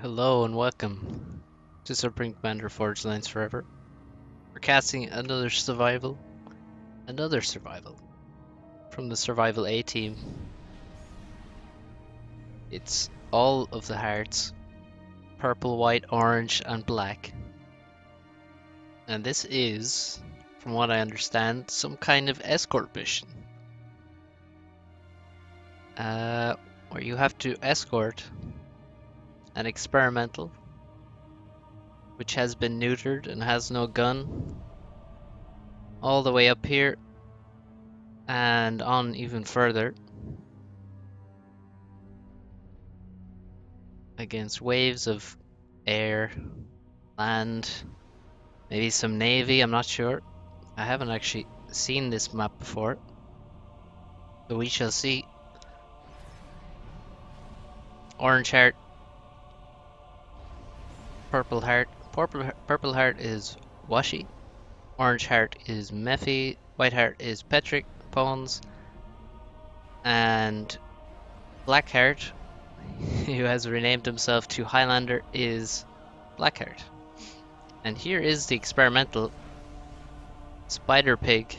Hello and welcome to Supreme Commander Forge Lines Forever. We're casting another survival from the Survival A team. It's all of the hearts, purple, white, orange, and black. And this is, from what I understand, some kind of escort mission. Where you have to escort an experimental which has been neutered and has no gun all the way up here and on even further against waves of air, land, maybe some navy, I'm not sure. I haven't actually seen this map before, so we shall see. Orange heart, purple heart. Purple heart is Washi, orange heart is Mephi, white heart is Petrick, Pawns, and black heart, who has renamed himself to Highlander, is Blackheart. And here is the experimental spider pig,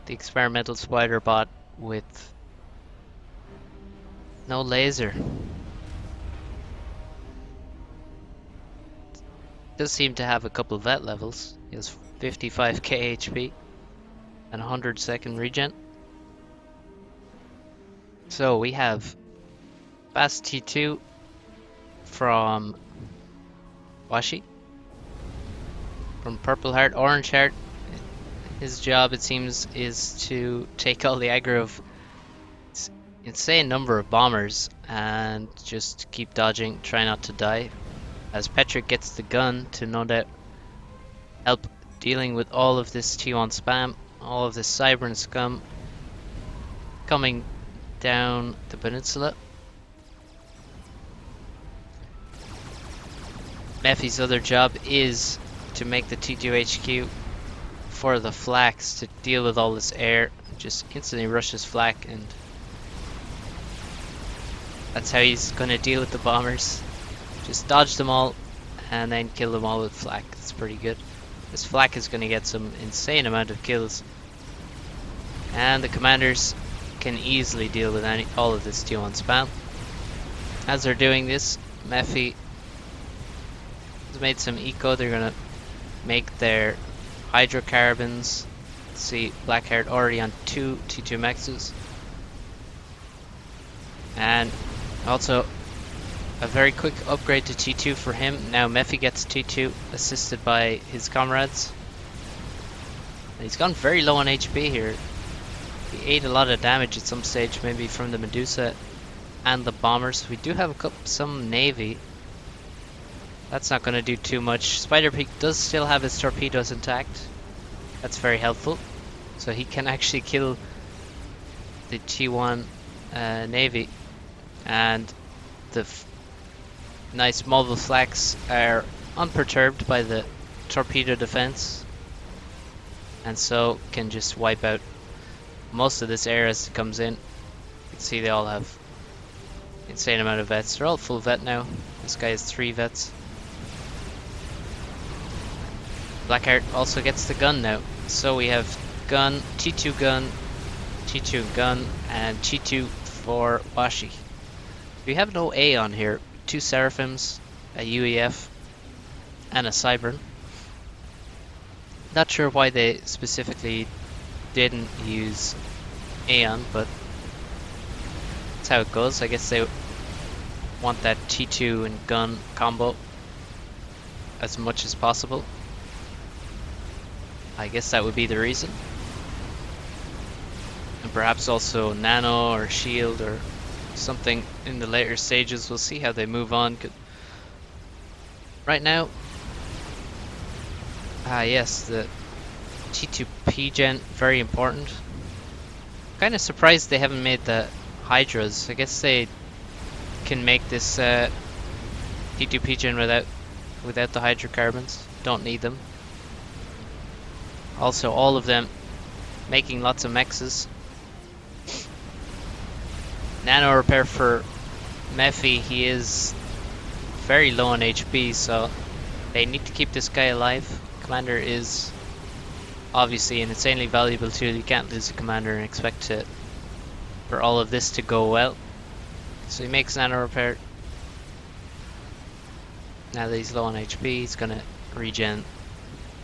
the experimental spider bot with no laser. Does seem to have a couple of vet levels. He has 55k HP and 100 second regen. So we have fast T2 from Washi, from Purple Heart. Orange Heart, his job it seems is to take all the aggro of insane number of bombers and just keep dodging, try not to die, as Petrick gets the gun to no doubt help dealing with all of this T1 spam, all of this Cybern scum coming down the peninsula. Mephi's other job is to make the T2 HQ for the flax to deal with all this air, just instantly rushes flak, and that's how he's gonna deal with the bombers. Just dodge them all and then kill them all with flak. It's pretty good. This flak is gonna get some insane amount of kills, and the commanders can easily deal with all of this T1 spam. As they're doing this, Mephi has made some eco. They're gonna make their hydrocarbons. See, Blackheart already on 2 T2 maxes, and also a very quick upgrade to T2 for him. Now Mephi gets T2 assisted by his comrades. And he's gone very low on HP here. He ate a lot of damage at some stage, maybe from the Medusa and the bombers. We do have some navy. That's not going to do too much. Spider Peak does still have his torpedoes intact. That's very helpful. So he can actually kill the T1 navy. And the nice mobile flags are unperturbed by the torpedo defense, and so can just wipe out most of this air as it comes in. You can see they all have insane amount of vets. They're all full vet now. This guy has 3 vets. Blackheart also gets the gun now. So we have gun, T2 gun, T2 gun, and T2 for Washi. We have no A on here. 2 Seraphims, a UEF, and a Cybern. Not sure why they specifically didn't use Aeon, but that's how it goes. I guess they want that T2 and gun combo as much as possible. I guess that would be the reason. And perhaps also nano or shield or something in the later stages. We'll see how they move on. Right now, yes, the T2P gen, very important. Kind of surprised they haven't made the Hydras. I guess they can make this T2P gen without the hydrocarbons. Don't need them. Also, all of them making lots of mexes. Nano repair for Mephi. He is very low on HP, so they need to keep this guy alive. Commander is obviously an insanely valuable tool. You can't lose a commander and expect for all of this to go well. So he makes nano repair. Now that he's low on HP, he's gonna regen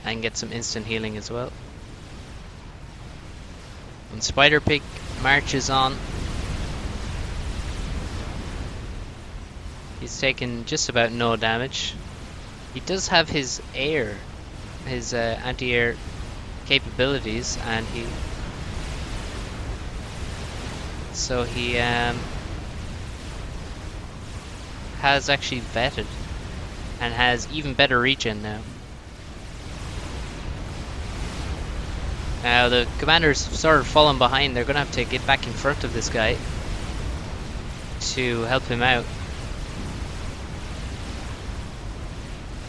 and get some instant healing as well. And Spider Pig marches on. He's taken just about no damage. He does have his air, his anti-air capabilities, and he has actually vetted and has even better regen now. Now the commander's sort of fallen behind. They're gonna have to get back in front of this guy to help him out.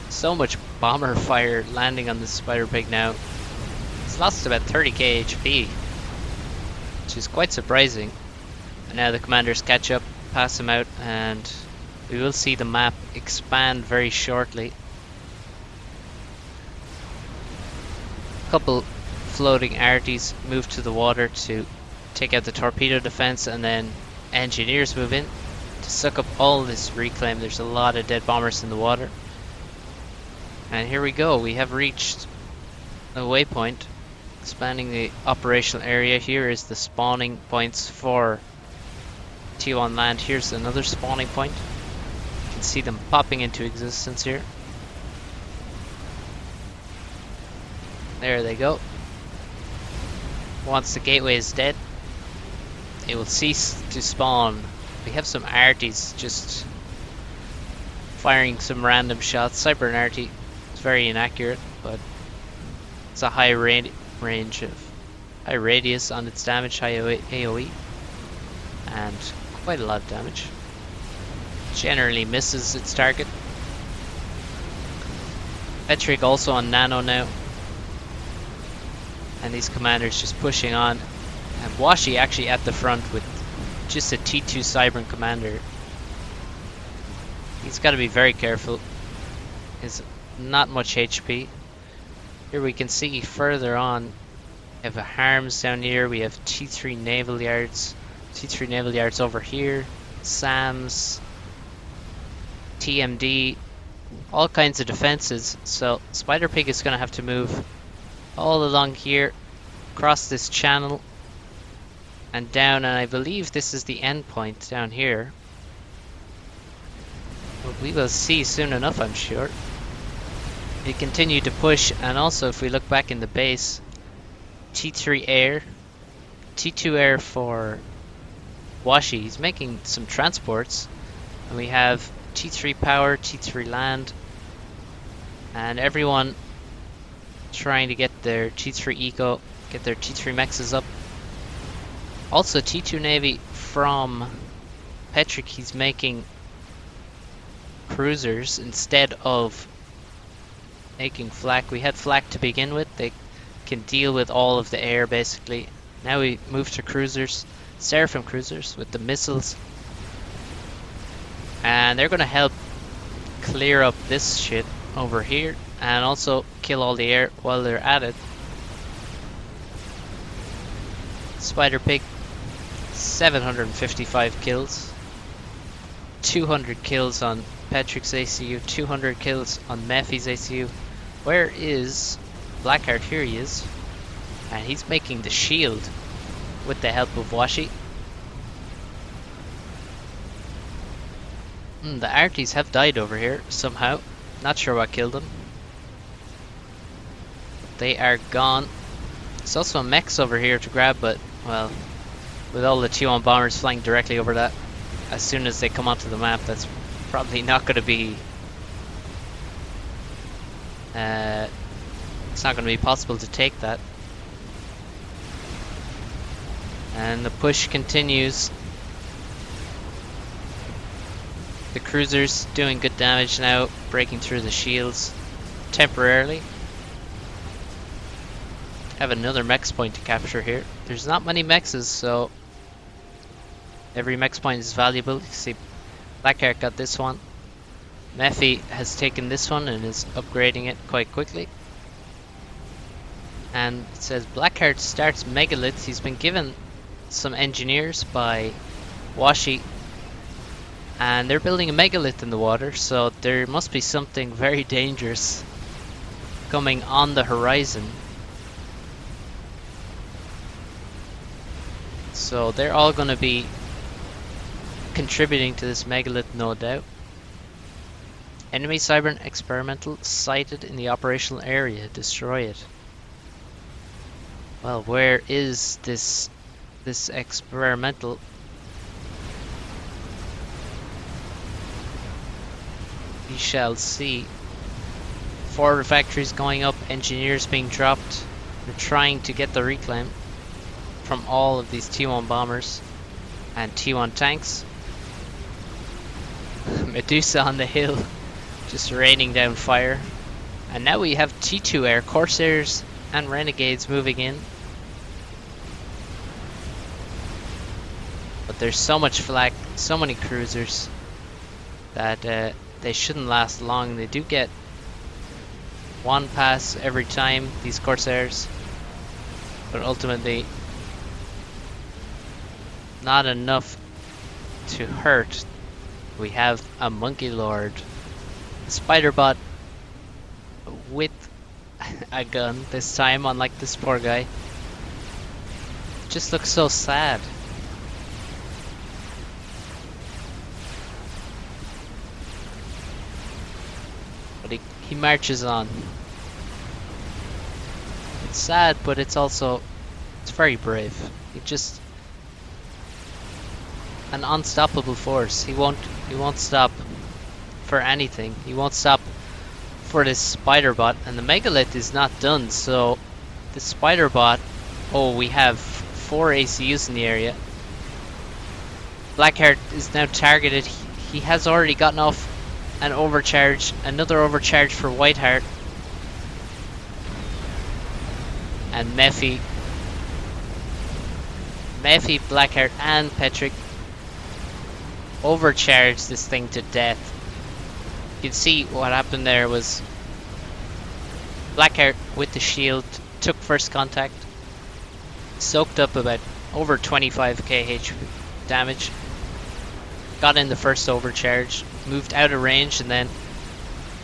So much bomber fire landing on this Spider Pig now. He's lost about 30k HP, which is quite surprising. And now the commanders catch up, pass him out, and we will see the map expand very shortly. A couple floating arties move to the water to take out the torpedo defense, and then engineers move in to suck up all this reclaim. There's a lot of dead bombers in the water. And here we go, we have reached a waypoint, expanding the operational area. Here is the spawning points for T1 land. Here's another spawning point. You can see them popping into existence here. There they go. Once the gateway is dead, it will cease to spawn. We have some arties just firing some random shots. Cyber arty. It's very inaccurate, but it's a high range of high radius on its damage, high AoE, and quite a lot of damage. Generally misses its target. Petric also on nano now, and these commanders just pushing on. And Washi actually at the front with just a T2 Cybran commander. He's got to be very careful. His not much HP. Here we can see further on, we have a harms down here. We have T3 naval yards. T3 naval yards over here. SAMs, TMD, all kinds of defenses. So Spider Pig is going to have to move all along here, across this channel, and down. And I believe this is the end point down here. But we will see soon enough, I'm sure. They continue to push, and also if we look back in the base, T3 air, T2 air for Washi. He's making some transports, and we have T3 power, T3 land, and everyone trying to get their T3 eco, get their T3 mexes up. Also T2 navy from Petric. He's making cruisers instead of making flak. We had flak to begin with. They can deal with all of the air basically. Now we move to cruisers, Seraphim cruisers with the missiles, and they're going to help clear up this shit over here and also kill all the air while they're at it. Spider Pig, 755 kills, 200 kills on Petric's ACU, 200 kills on Mephi's ACU. Where is Blackheart? Here he is. And he's making the shield with the help of Washi. The arties have died over here somehow. Not sure what killed them. They are gone. There's also a mechs over here to grab, but, well, with all the T1 bombers flying directly over that, as soon as they come onto the map, that's probably not going to be it's not going to be possible to take that. And the push continues. The cruisers doing good damage now, breaking through the shields temporarily. Have another mex point to capture here. There's not many mexes, so every mex point is valuable. You see Blackheart got this one. Mephi has taken this one and is upgrading it quite quickly. And it says Blackheart starts megaliths. He's been given some engineers by Washi, and they're building a megalith in the water, so there must be something very dangerous coming on the horizon. So they're all going to be contributing to this megalith, no doubt. Enemy Cybern experimental sighted in the operational area. Destroy it. Well, where is this experimental? We shall see. Forward factories going up, engineers being dropped. They're trying to get the reclaim from all of these T1 bombers and T1 tanks. Medusa on the hill, just raining down fire. And now we have T2 air, Corsairs and Renegades moving in. But there's so much flak, so many cruisers, that they shouldn't last long. They do get one pass every time, these Corsairs, but ultimately not enough to hurt. We have a Monkey Lord, a Spider Bot with a gun this time, unlike this poor guy. Just looks so sad. But he marches on. It's sad, but it's very brave. He just an unstoppable force. He won't stop for anything. He won't stop for this spider bot, and the megalith is not done. So the spider bot. Oh, we have 4 ACUs in the area. Blackheart is now targeted. He has already gotten off an overcharge. Another overcharge for Whiteheart. And Mephi, Blackheart, and Petrick overcharged this thing to death. You can see what happened there was Blackheart with the shield took first contact, soaked up about over 25k HP damage, got in the first overcharge, moved out of range, and then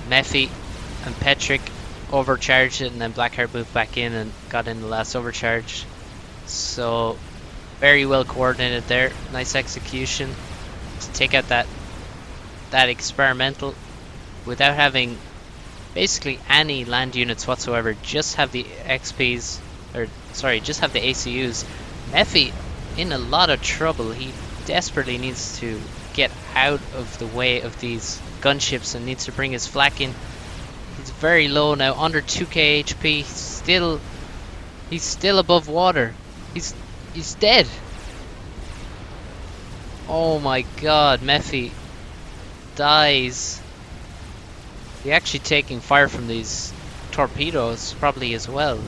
Mephi and Petrick overcharged it, and then Blackheart moved back in and got in the last overcharge. So very well coordinated there. Nice execution to take out that experimental without having basically any land units whatsoever. Just have the XPs, or sorry, just have the ACUs. Mephi in a lot of trouble. He desperately needs to get out of the way of these gunships and needs to bring his flak in. He's very low now, under 2k HP. He's still above water. He's dead. Oh my god, Mephi dies. He's actually taking fire from these torpedoes probably as well.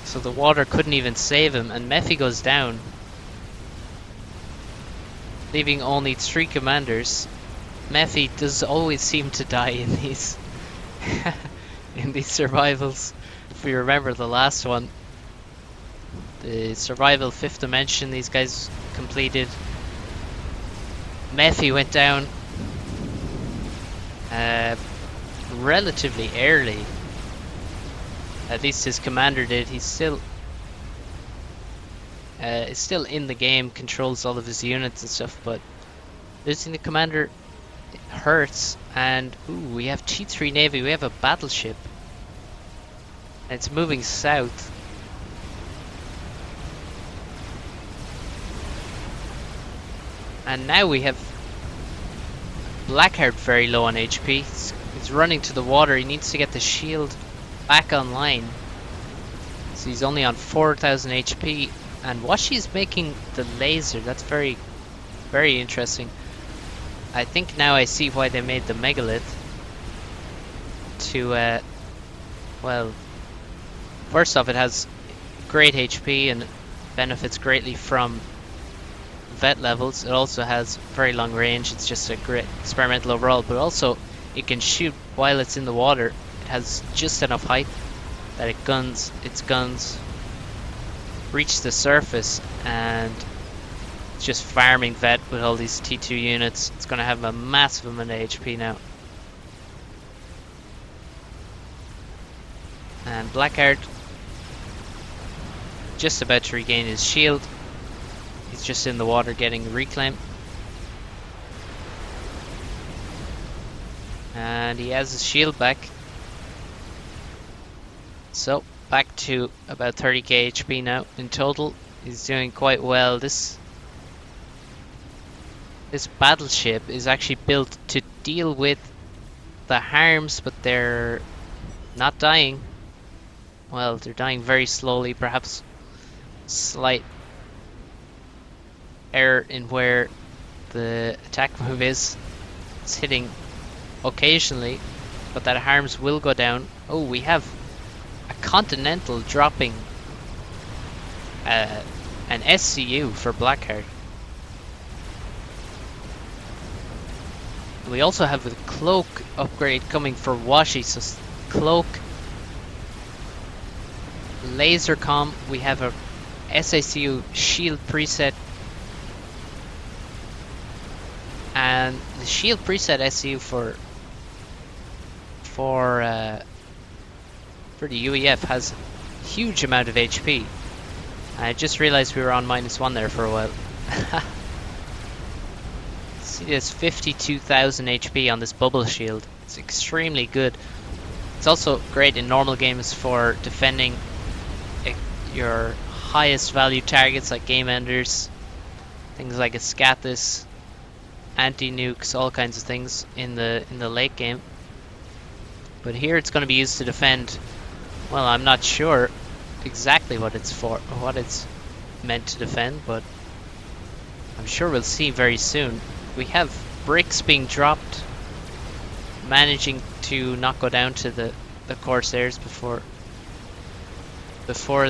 So the water couldn't even save him, and Mephi goes down, leaving only 3 commanders. Mephi does always seem to die in these in these survivals. If we remember the last one, the survival 5th dimension, these guys completed. Mephi went down relatively early. At least his commander did. He's still is still in the game, controls all of his units and stuff, but losing the commander hurts. And ooh, we have T3 Navy, we have a battleship. It's moving south. And now we have Blackheart very low on HP. He's running to the water. He needs to get the shield back online. So he's only on 4,000 HP. And Washi's making the laser. That's very, very interesting. I think now I see why they made the megalith. To, well, first off, it has great HP and benefits greatly from vet levels. It also has very long range. It's just a great experimental overall, but also it can shoot while it's in the water. It has just enough height that its guns reach the surface, and it's just farming vet with all these T2 units. It's going to have a massive amount of HP now. And Blackheart just about to regain his shield. He's just in the water getting reclaim. And he has his shield back. So back to about 30k HP now in total. He's doing quite well. This battleship is actually built to deal with the harms, but they're not dying. Well, they're dying very slowly, perhaps slight error in where the attack move is. It's hitting occasionally, but that harms will go down. Oh, we have a Continental dropping an SCU for Blackheart. We also have a cloak upgrade coming for Washi, so cloak, laser comm. We have a SACU shield preset, and the shield preset SCU for the UEF has a huge amount of HP. I just realized we were on -1 there for a while. See, there's 52,000 HP on this bubble shield. It's extremely good. It's also great in normal games for defending your highest value targets like game enders, things like Escathis, anti-nukes, all kinds of things in the late game. But here it's going to be used to defend, well, I'm not sure exactly what it's for, what it's meant to defend, but I'm sure we'll see very soon. We have bricks being dropped, managing to not go down to the Corsairs before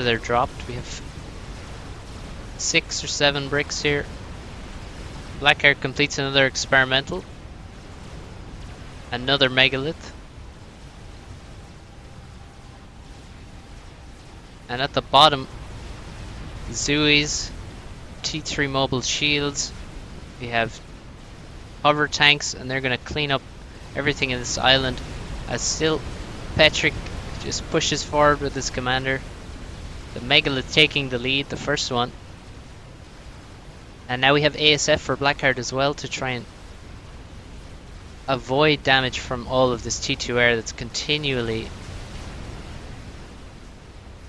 they're dropped. We have 6 or 7 bricks here. Blackheart completes another experimental, another megalith, and at the bottom, Zui's T3 mobile shields. We have hover tanks, and they're going to clean up everything in this island as still Petrick just pushes forward with his commander. The megalith taking the lead, the first one. And now we have ASF for Blackheart as well to try and avoid damage from all of this T2 air that's continually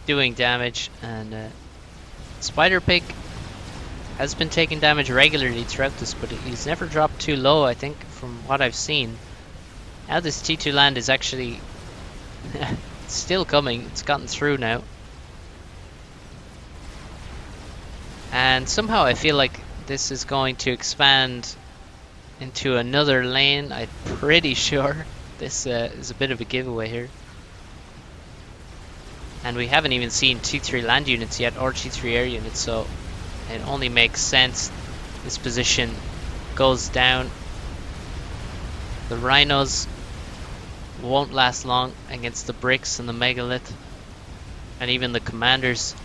doing damage. And Spider Pig has been taking damage regularly throughout this, but he's never dropped too low, I think, from what I've seen. Now this T2 land is actually still coming. It's gotten through now. And somehow I feel like this is going to expand into another lane. I'm pretty sure this is a bit of a giveaway here. And we haven't even seen T3 land units yet, or T3 air units, so it only makes sense. This position goes down. The rhinos won't last long against the bricks and the megalith, and even the commanders.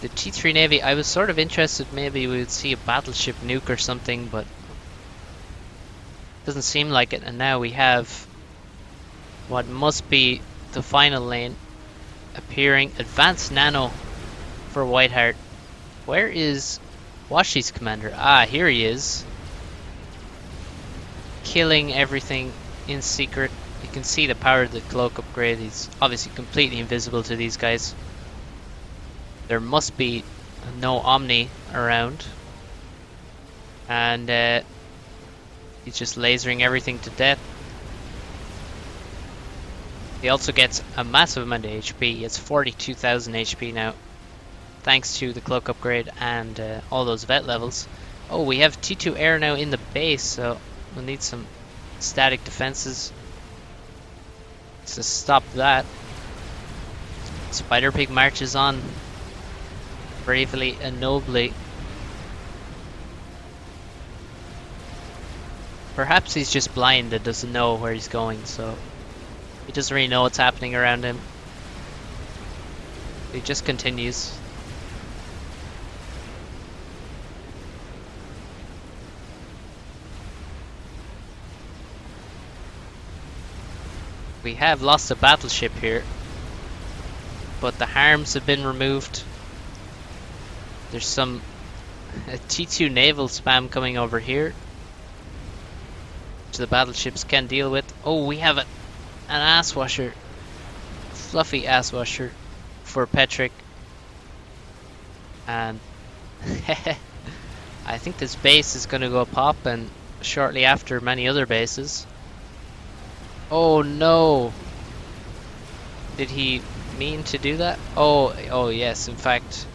The T3 Navy, I was sort of interested maybe we would see a battleship nuke or something, but doesn't seem like it. And now we have what must be the final lane appearing. Advanced Nano for Whiteheart. Where is Washi's commander? Ah, here he is. Killing everything in secret. You can see the power of the cloak upgrade. He's obviously completely invisible to these guys. There must be no Omni around. And he's just lasering everything to death. He also gets a massive amount of HP. He has 42,000 HP now, thanks to the cloak upgrade and all those vet levels. Oh, we have T2 air now in the base, so we'll need some static defenses to stop that. Spider Pig marches on bravely and nobly. Perhaps he's just blind and doesn't know where he's going, so he doesn't really know what's happening around him. He just continues. We have lost a battleship here, but the harms have been removed. There's some T2 naval spam coming over here, which the battleships can deal with. Oh, we have an ass washer, fluffy ass washer for Petrick, and I think this base is going to go pop, and shortly after many other bases. Oh no! Did he mean to do that? Oh yes, in fact,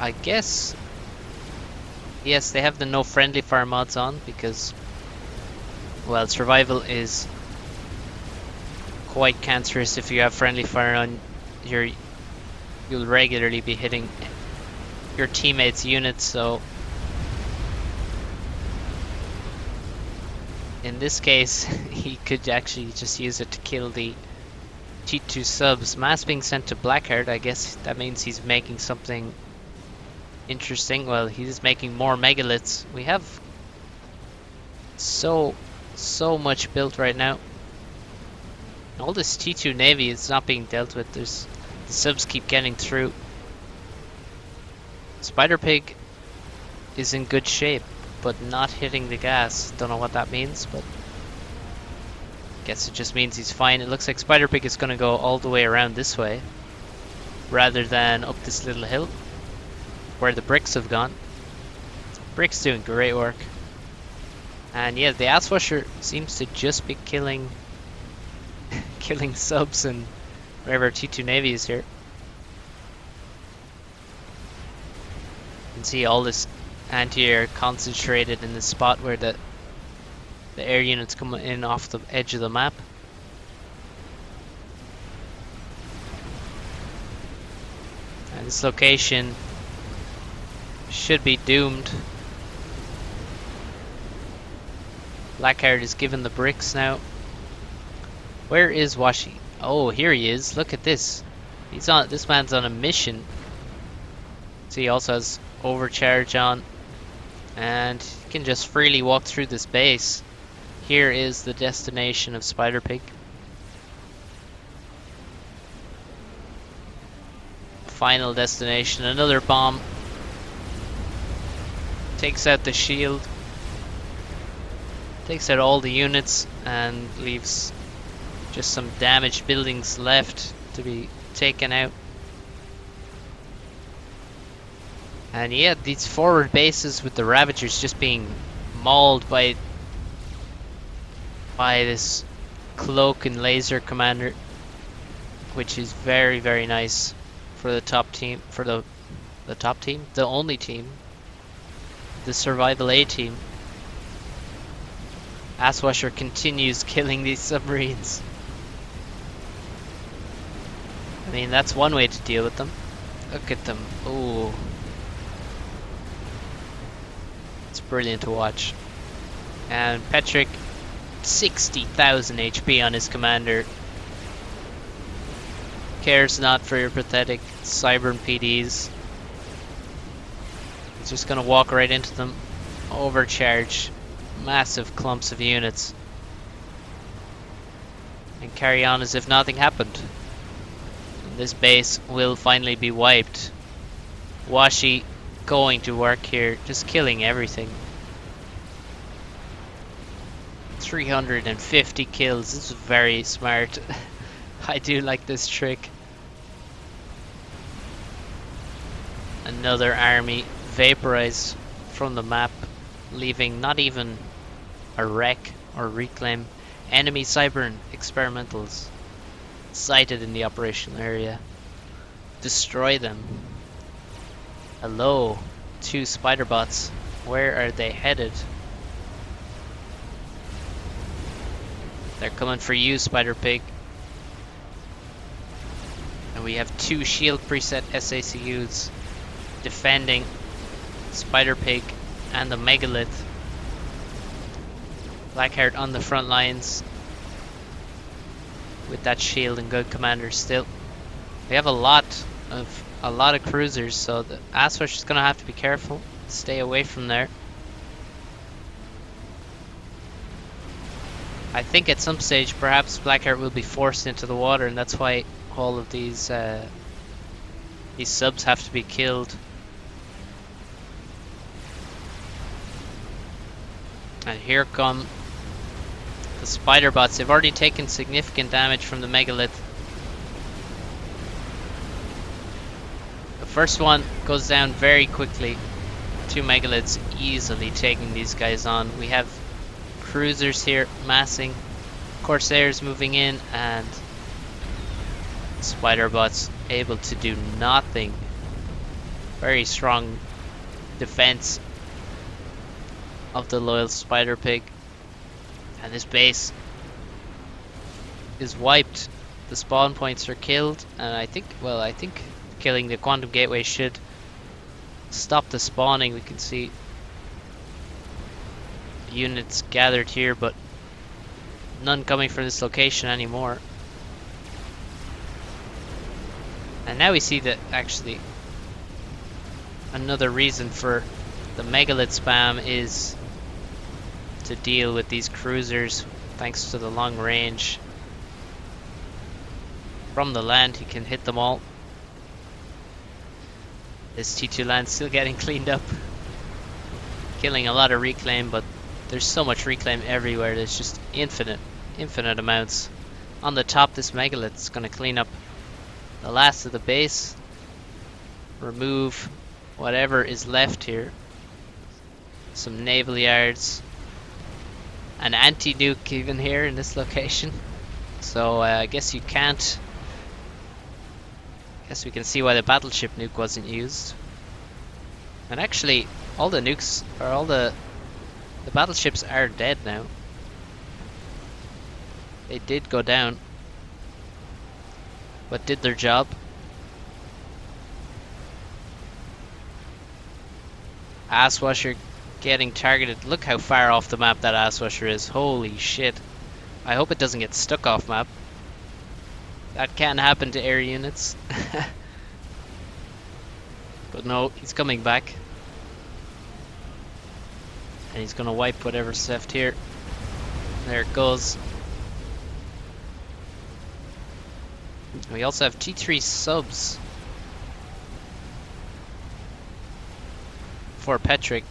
I guess, yes, they have the no friendly fire mods on because, well, survival is quite cancerous. If you have friendly fire on, you'll regularly be hitting your teammates' units, so in this case he could actually just use it to kill the T2 subs. Mass being sent to Blackheart, I guess that means he's making something interesting. Well, he's making more megaliths. We have so much built right now. All this T2 navy is not being dealt with. The subs keep getting through. Spider Pig is in good shape, but not hitting the gas. Don't know what that means, but guess it just means he's fine. It looks like Spider Pig is going to go all the way around this way rather than up this little hill where the bricks have gone. Brick's doing great work. And yeah, the ass washer seems to just be killing subs and whatever T2 navy is here. You can see all this anti-air concentrated in the spot where the air units come in off the edge of the map. And this location should be doomed. Blackheart is given the bricks now. Where is Washi? Oh, here he is. Look at this. This man's on a mission. So he also has overcharge on, and he can just freely walk through this base. Here is the destination of Spider Pig. Final destination. Another bomb takes out the shield, takes out all the units, and leaves just some damaged buildings left to be taken out. And yeah, these forward bases with the Ravagers just being mauled by this cloak and laser commander, which is very, very nice for the top team, for the top team, the only team, the survival A team. Asswasher continues killing these submarines. I mean, that's one way to deal with them. Look at them. Ooh. It's brilliant to watch. And Petrick, 60,000 HP on his commander. Cares not for your pathetic Cybern PDs. He's just gonna walk right into them. Overcharge massive clumps of units. And carry on as if nothing happened. And this base will finally be wiped. Washi going to work here, just killing everything. 350 kills. This is very smart. I do like this trick. Another army vaporized from the map, leaving not even a wreck or reclaim. Enemy Cybern experimentals sighted in the operational area. Destroy them. Hello, 2 spider bots. Where are they headed? They're coming for you, Spider Pig. And we have 2 shield preset SACUs defending Spider Pig and the Megalith. Blackheart on the front lines with that shield and good commander still. We have a lot of cruisers, so the Aswash is gonna have to be careful. Stay away from there. I think at some stage perhaps Blackheart will be forced into the water, and that's why all of these subs have to be killed. And here come the spider bots. They've already taken significant damage from the megalith. The first one goes down very quickly. 2 megaliths easily taking these guys on. We have cruisers here massing, corsairs moving in, and spider bots able to do nothing. Very strong defense of the loyal spider pig, and this base is wiped. The spawn points are killed, and I think killing the quantum gateway should stop the spawning. We can see units gathered here, but none coming from this location anymore. And now we see that actually another reason for the megalith spam is to deal with these cruisers. Thanks to the long range from the land, you can hit them all. This T2 land still getting cleaned up, killing a lot of reclaim, but there's so much reclaim everywhere. There's just infinite amounts. On the top, this megalith is going to clean up the last of the base, remove whatever is left here. Some naval yards, an anti-nuke even here in this location. So I guess you can't. Guess we can see why the battleship nuke wasn't used. And actually, all the nukes, or all the battleships are dead now. They did go down, but did their job. Asswasher getting targeted. Look how far off the map that Asswasher is. Holy shit. I hope it doesn't get stuck off map. That can happen to air units. But no, he's coming back. And he's gonna wipe whatever's left here. There it goes. We also have T3 subs for Petric.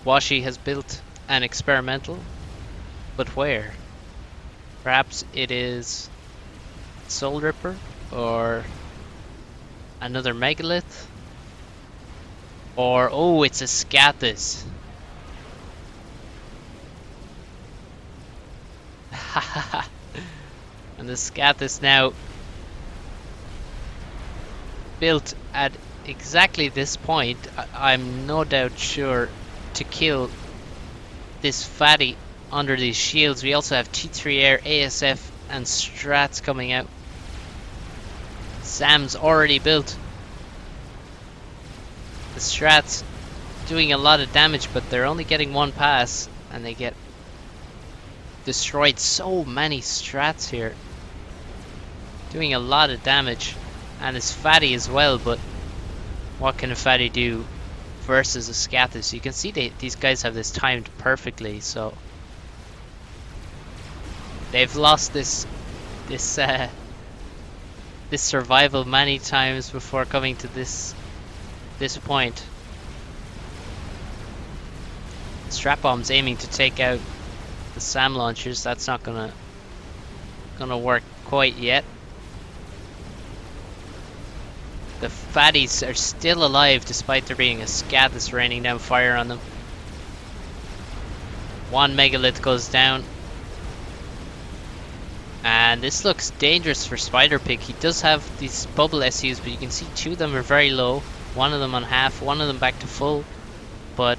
Washi has built an experimental, but where? Perhaps it is Soul Ripper or another megalith, or oh, it's a Scathis. And the Scathis now built at exactly this point, I'm no doubt sure, to kill this fatty under these shields. We also have T3 Air, ASF and Strats coming out. Sam's already built. The Strats doing a lot of damage, but they're only getting one pass and they get destroyed. So many Strats here doing a lot of damage, and it's fatty as well, but what can a fatty do versus a Scathis? You can see these guys have this timed perfectly, so they've lost this survival many times before coming to this point. Strap bomb's aiming to take out the SAM launchers. That's not gonna work quite yet. The fatties are still alive despite there being a Scathis raining down fire on them. One megalith goes down. And this looks dangerous for Spider Pig. He does have these bubble SUs, but you can see 2 of them are very low. One of them on half, one of them back to full. But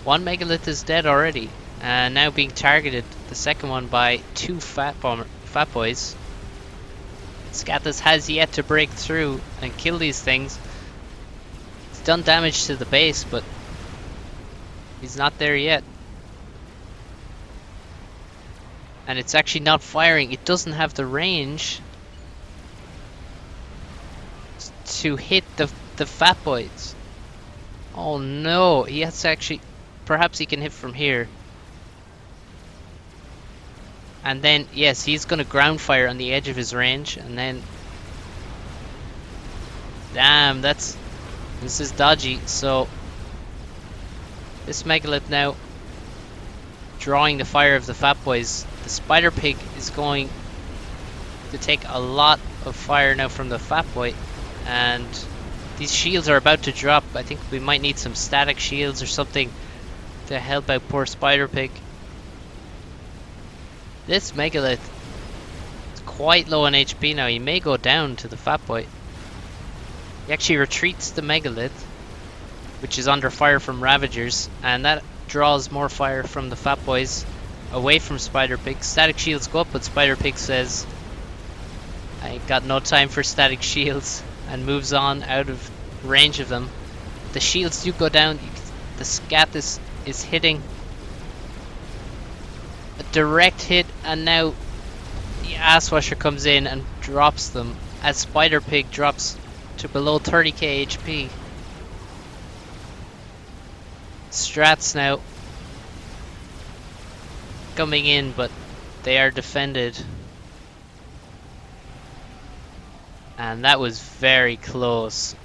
one megalith is dead already, and now being targeted, the second one, by 2 fat boys. Scathis has yet to break through and kill these things. He's done damage to the base, but he's not there yet. and it's actually not firing. It doesn't have the range to hit the fat boys. Oh no, he has to actually, perhaps he can hit from here. And then, yes, he's gonna ground fire on the edge of his range, and then, damn, this is dodgy. So this megalith now drawing the fire of the fat boys. The spider pig is going to take a lot of fire now from the fat boy, and these shields are about to drop. I think we might need some static shields or something to help out poor spider pig. This megalith is quite low on HP now. He may go down to the fat boy. He actually retreats the megalith, which is under fire from ravagers, and that draws more fire from the fat boys away from spider pig. Static shields go up, but spider pig says, I ain't got no time for static shields, and moves on out of range of them. The shields do go down. The scat is hitting a direct hit, and now the ass washer comes in and drops them as spider pig drops to below 30k HP. Strats now coming in, but they are defended. And that was very close.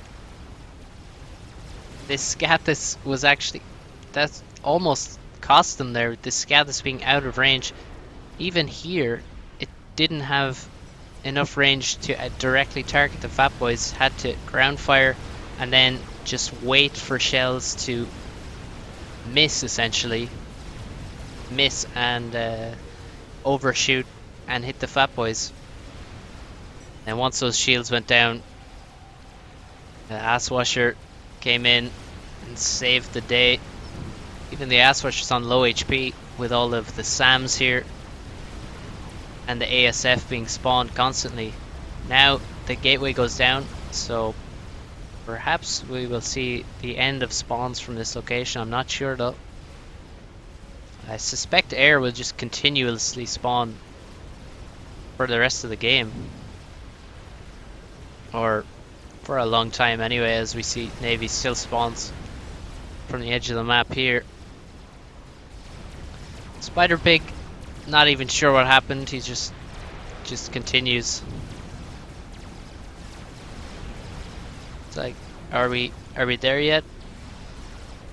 This Scathis was actually, that's almost cost them there. This Scathis being out of range. Even here, it didn't have enough range to directly target the fat boys. Had to ground fire and then just wait for shells to miss, essentially. Miss and overshoot and hit the fat boys. And once those shields went down, the ass washer came in and saved the day. Even the ass washer's on low HP with all of the SAMs here and the ASF being spawned constantly. Now the gateway goes down, so perhaps we will see the end of spawns from this location. I'm not sure though. I suspect air will just continuously spawn for the rest of the game. Or for a long time anyway, as we see Navy still spawns from the edge of the map here. Spider Pig, not even sure what happened. He just continues. It's like, are we there yet?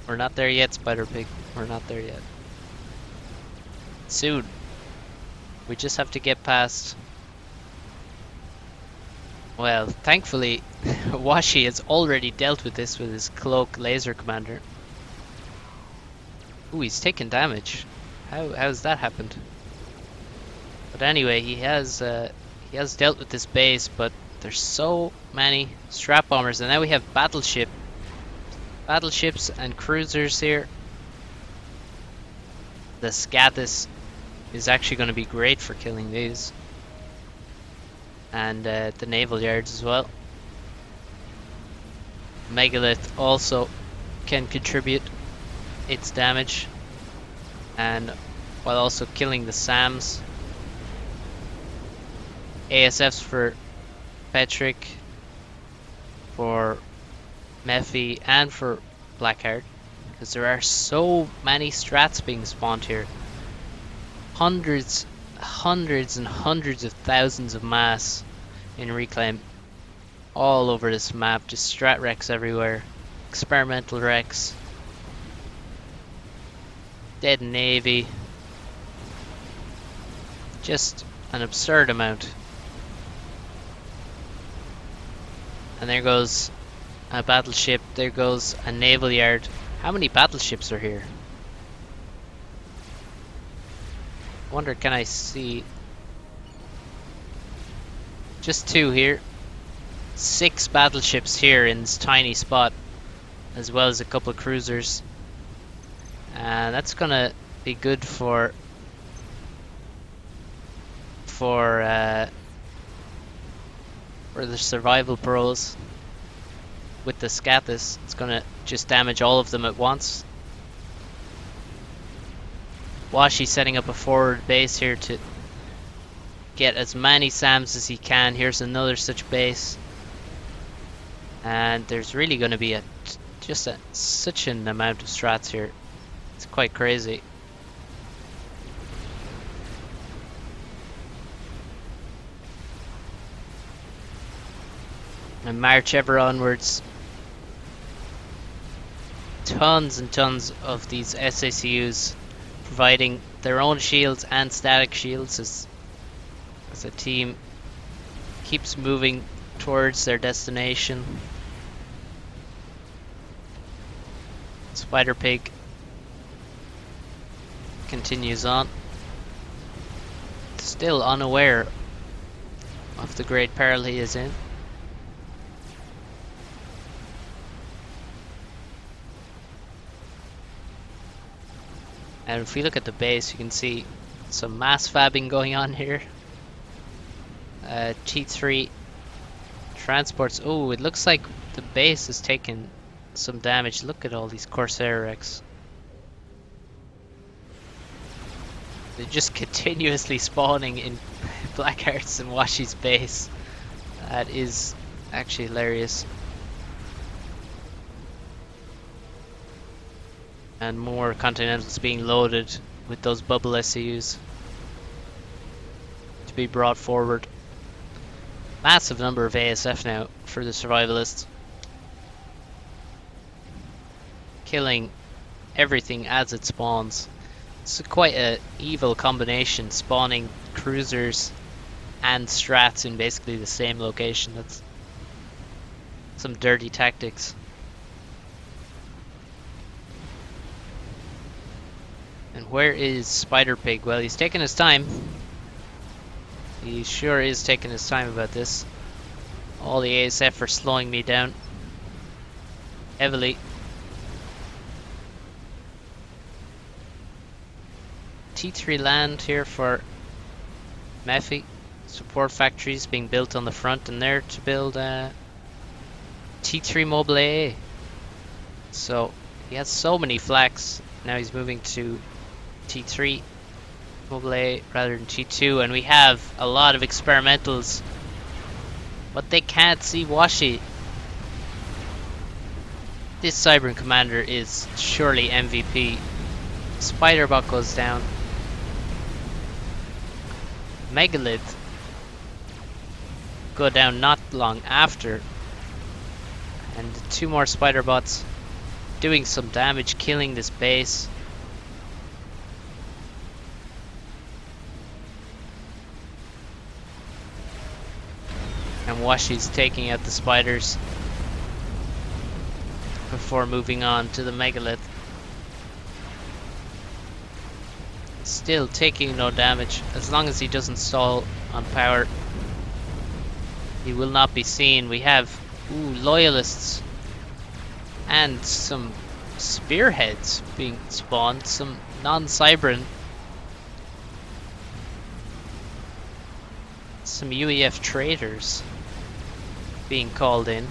We're not there yet, Spider Pig. We're not there yet. Soon. We just have to get past. Well, thankfully, Washi has already dealt with this with his cloak laser commander. Ooh, he's taking damage. How's that happened? But anyway, he has dealt with this base, but there's so many strat bombers, and now we have battleships and cruisers here. The Scathis is actually going to be great for killing these. And the naval yards as well. Megalith also can contribute its damage, and while also killing the SAMs. ASFs for Petrick, for Mephi, and for Blackheart, because there are so many strats being spawned here. Hundreds and hundreds of thousands of mass in Reclaim all over this map. Just strat wrecks everywhere, experimental wrecks, dead Navy, just an absurd amount. And there goes a battleship, there goes a naval yard. How many battleships are here? I wonder, can I see? Just 2 here. 6 battleships here in this tiny spot, as well as a couple of cruisers. And that's gonna be good for the survival pros. With the Scathis, it's gonna just damage all of them at once. Washi setting up a forward base here to get as many SAMs as he can. Here's another such base. And there's really going to be such an amount of strats here. It's quite crazy. And march ever onwards. Tons and tons of these SACUs providing their own shields and static shields as the team keeps moving towards their destination. Spider Pig continues on, still unaware of the great peril he is in. And if we look at the base, you can see some mass fabbing going on here. T3 transports. Oh, it looks like the base has taken some damage. Look at all these Corsair wrecks. They're just continuously spawning in Blackheart's and Washi's base. That is actually hilarious. And more Continentals being loaded with those bubble SCUs to be brought forward. Massive number of ASF now for the survivalists. Killing everything as it spawns. It's quite an evil combination, spawning cruisers and strats in basically the same location. That's some dirty tactics. And where is Spider Pig? Well, he's taking his time. He sure is taking his time about this. All the ASF are slowing me down heavily. T3 land here for Mephi. Support factories being built on the front, and there to build T3 Mobile AA. So he has so many flags. Now he's moving to T3 Mobile A rather than T2, and we have a lot of experimentals, but they can't see Washi. This Cybern Commander is surely MVP. Spiderbot goes down. Megalith go down not long after, and 2 more Spiderbots doing some damage, killing this base. And Washi's taking out the spiders before moving on to the Megalith. Still taking no damage. As long as he doesn't stall on power, he will not be seen. We have loyalists and some spearheads being spawned, some non-Cybran, some UEF traders being called in,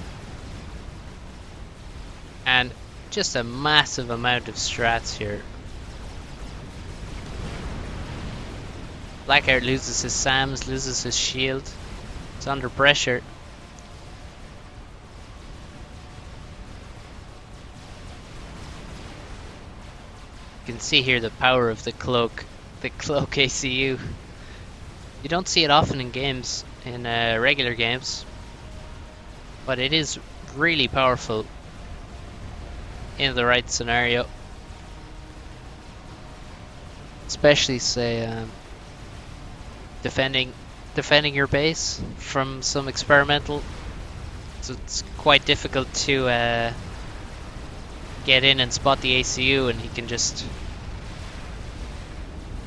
and just a massive amount of strats here. Blackheart loses his SAMs, loses his shield. It's under pressure. You can see here the power of the cloak ACU. You don't see it often in games, in regular games, but it is really powerful in the right scenario. Especially, say, defending your base from some experimental. So it's quite difficult to get in and spot the ACU, and he can just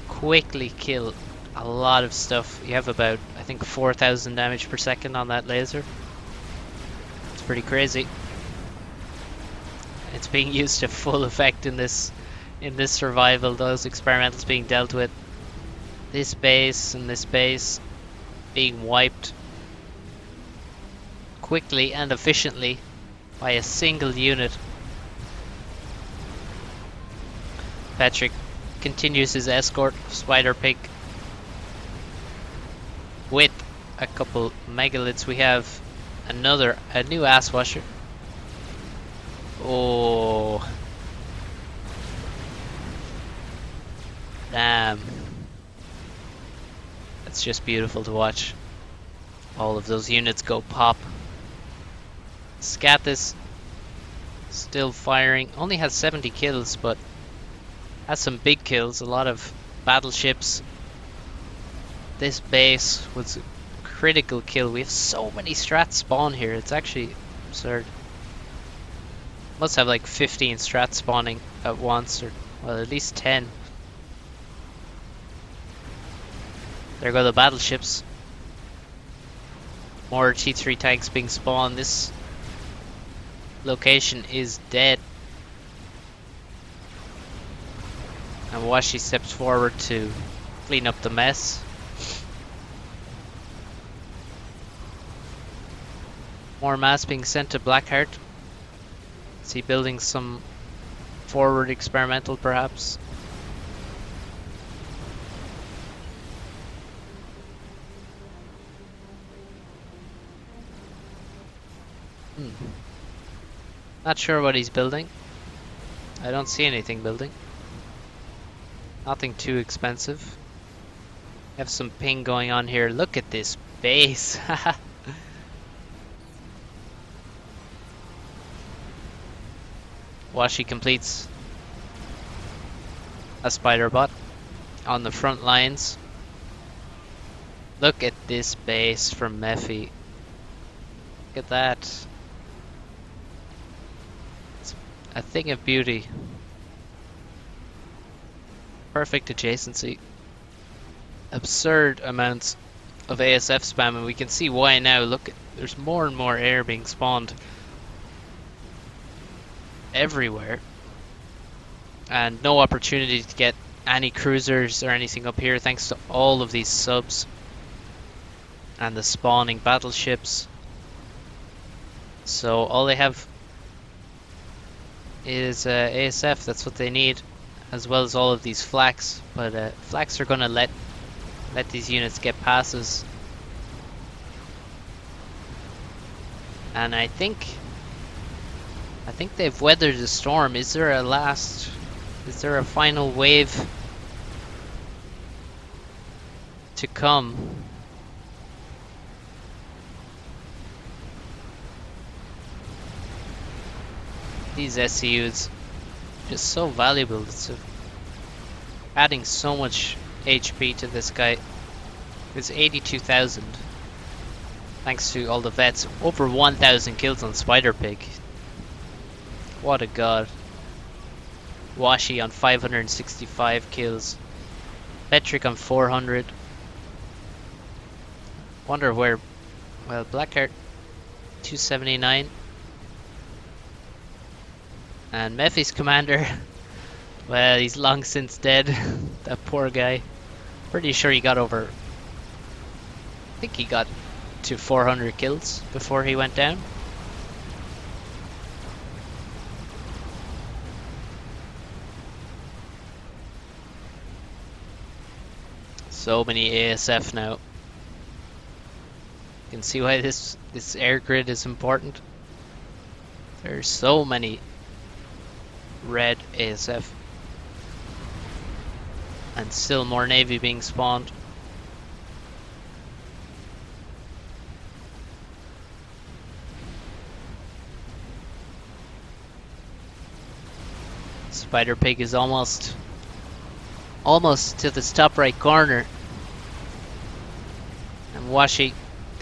quickly kill a lot of stuff. You have about, I think, 4,000 damage per second on that laser. It's pretty crazy. It's being used to full effect in this survival. Those experimentals being dealt with. This base and this base being wiped quickly and efficiently by a single unit. Patrick continues his escort of Spider Pig. a couple megaliths. We have a new ass washer. Oh, damn. It's just beautiful to watch. All of those units go pop. Scathis still firing. Only has 70 kills, but has some big kills. A lot of battleships. This base was a critical kill. We have so many strats spawn here. It's actually absurd. Must have like 15 strats spawning at once, or well, at least 10. There go the battleships. More T3 tanks being spawned. This location is dead. And Washi steps forward to clean up the mess. More mass being sent to Blackheart. Is he building some forward experimental perhaps? Not sure what he's building. I don't see anything building. Nothing too expensive. Have some ping going on here. Look at this base. Washi completes a spider bot on the front lines. Look at this base from Mephi. Look at that. It's a thing of beauty. Perfect adjacency. Absurd amounts of ASF spam, and we can see why now. Look, there's more and more air being spawned everywhere, and no opportunity to get any cruisers or anything up here thanks to all of these subs and the spawning battleships. So all they have is ASF. That's what they need, as well as all of these flaks. But flaks are gonna let these units get passes, and I think they've weathered the storm. Is there a final wave to come? These SCUs just so valuable. It's adding so much HP to this guy. It's 82,000 thanks to all the vets. Over 1,000 kills on Spider Pig. What a god. Washi on 565 kills. Petrick on 400. Wonder where. Well, Blackheart 279. And Mephi's commander. Well, he's long since dead. That poor guy. Pretty sure he got over. I think he got to 400 kills before he went down. So many ASF now. You can see why this air grid is important. There's so many red ASF. And still more Navy being spawned. Spider Pig is almost to this top right corner. And Washi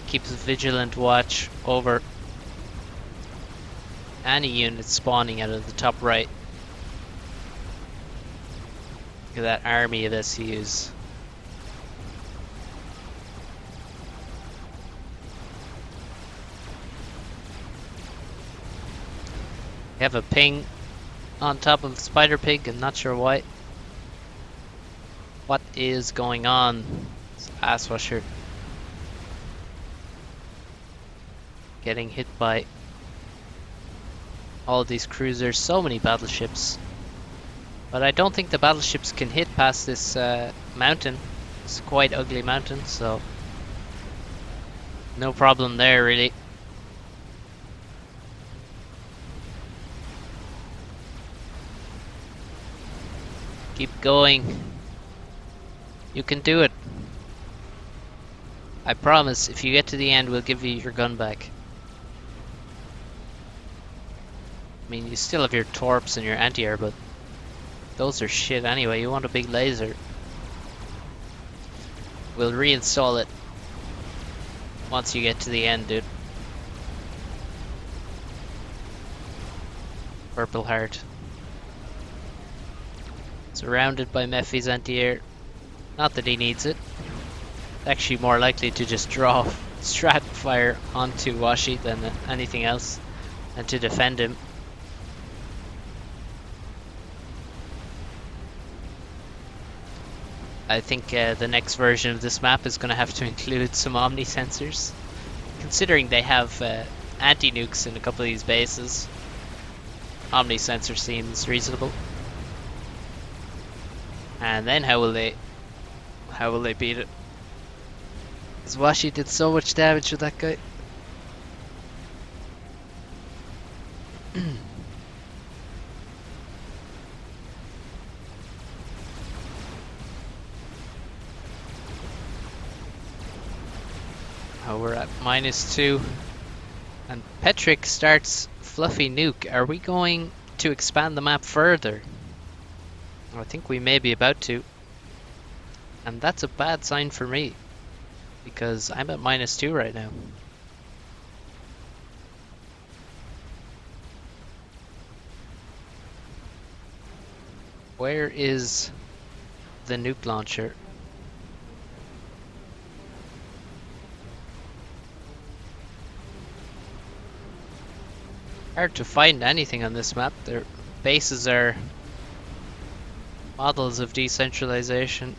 keeps a vigilant watch over any unit spawning out of the top right. Look at that army of SCUs. We have a ping on top of Spider Pig. I'm not sure why. What is going on? It's Asswasher getting hit by all of these cruisers. So many battleships. But I don't think the battleships can hit past this mountain. It's a quite ugly mountain, so No problem there, really. Keep going. You can do it. I promise, if you get to the end, we'll give you your gun back. I mean, you still have your torps and your anti-air, but those are shit anyway. You want a big laser. We'll reinstall it once you get to the end, dude. Purple Heart. Surrounded by Mephi's anti-air. Not that he needs it. Actually more likely to just draw strat fire onto Washi than anything else, and to defend him. I think the next version of this map is going to have to include some Omni sensors, considering they have anti-nukes in a couple of these bases. Omni sensor seems reasonable. And then how will they beat it? Because Washi did so much damage with that guy. Oh, we're at -2. And Petrick starts Fluffy Nuke. Are we going to expand the map further? I think we may be about to. And that's a bad sign for me, because I'm at -2 right now. Where is the nuke launcher? Hard to find anything on this map. Their bases are models of decentralization.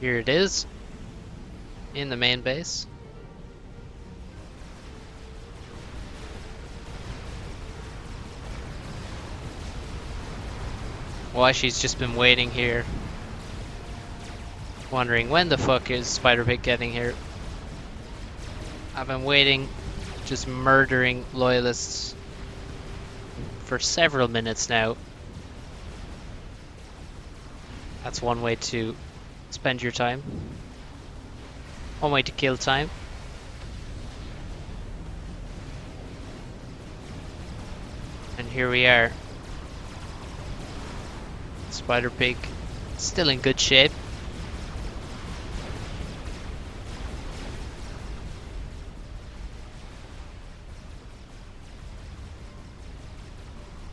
Here it is, in the main base. Why she's just been waiting here, wondering when the fuck is Spider Pig getting here. I've been waiting, just murdering loyalists for several minutes now. That's one way to spend your time. One way to kill time. And here we are. Spider Pig still in good shape.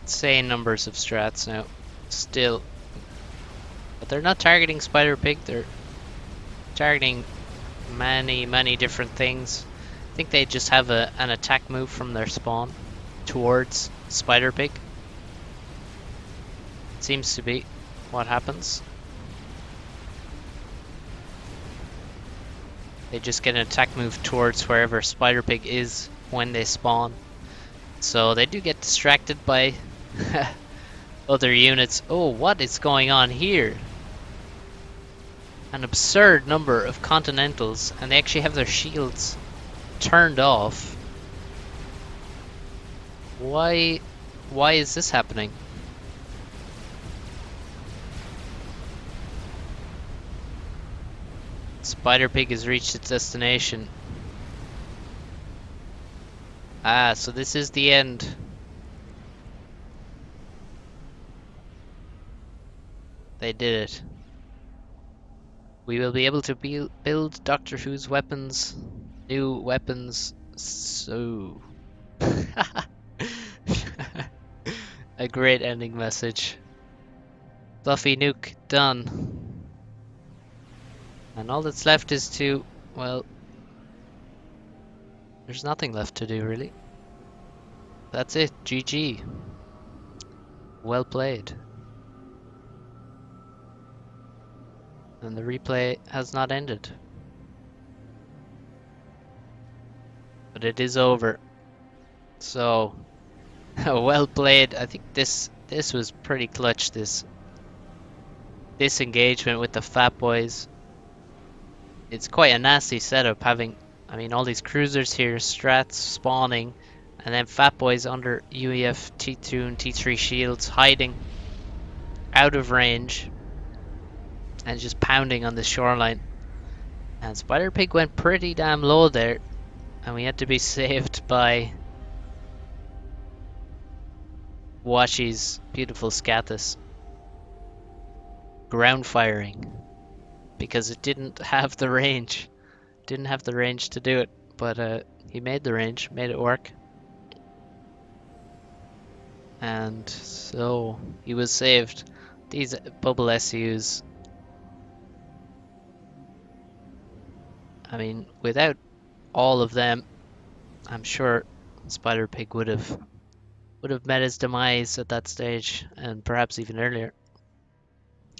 Insane numbers of strats now. Still. But they're not targeting Spider Pig, they're targeting many different things. I think they just have an attack move from their spawn towards Spider Pig. Seems to be what happens. They just get an attack move towards wherever Spider Pig is when they spawn. So they do get distracted by other units. Oh, what is going on here? An absurd number of Continentals, and they actually have their shields turned off. Why is this happening? Spider Pig has reached its destination. Ah, so this is the end. They did it. We will be able to build Doctor Who's weapons, new weapons, so... A great ending message. Fluffy Nuke, done. And all that's left is to, well... There's nothing left to do, really. That's it, GG. Well played. And the replay has not ended. But it is over. So, well played. I think this was pretty clutch, this engagement with the Fat Boys. it's quite a nasty setup having, I mean, all these cruisers here, strats spawning, and then fat boys under UEF T2 and T3 shields hiding out of range and just pounding on the shoreline. And Spider Pig went pretty damn low there, and we had to be saved by Washi's beautiful Scatus ground firing because it didn't have the range. Didn't have the range to do it, but he made the range, made it work. And so he was saved. These bubble SUs, I mean, without all of them, I'm sure Spider Pig would have met his demise at that stage, and perhaps even earlier.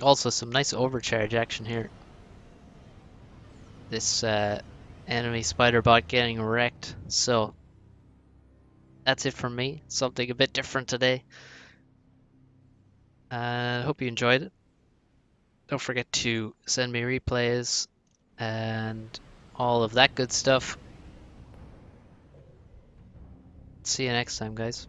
Also, some nice overcharge action here. This enemy spider bot getting wrecked. So that's it from me. Something a bit different today. I hope you enjoyed it. Don't forget to send me replays and all of that good stuff. See you next time, guys.